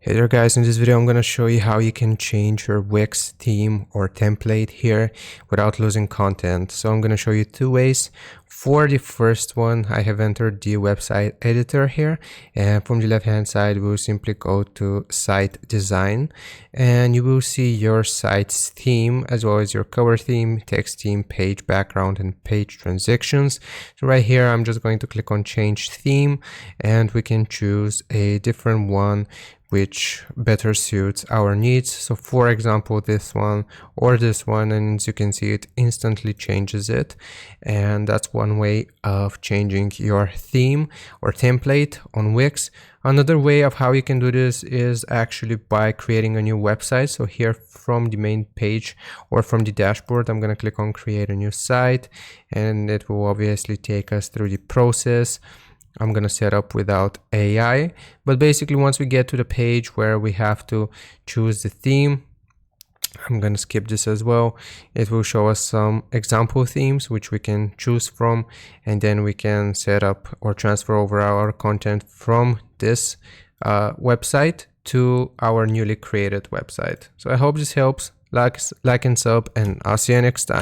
Hey there guys, in this video I'm going to show you how you can change your Wix theme or template here without losing content. So I'm going to show you two ways. For the first one, I have entered the website editor here, and from the left hand side we'll simply go to site design and you will see your site's theme as well as your cover theme, text theme, page background and page transactions. So right here I'm just going to click on change theme and we can choose a different one which better suits our needs. So for example, this one or this one, and as you can see, it instantly changes it. And that's one way of changing your theme or template on Wix. Another way of how you can do this is actually by creating a new website. So here from the main page or from the dashboard, I'm going to click on create a new site, and it will obviously take us through the process. I'm going to set up without AI, but basically once we get to the page where we have to choose the theme, I'm going to skip this as well. It will show us some example themes which we can choose from, and then we can set up or transfer over our content from this website to our newly created website. So I hope this helps. Like and sub, and I'll see you next time.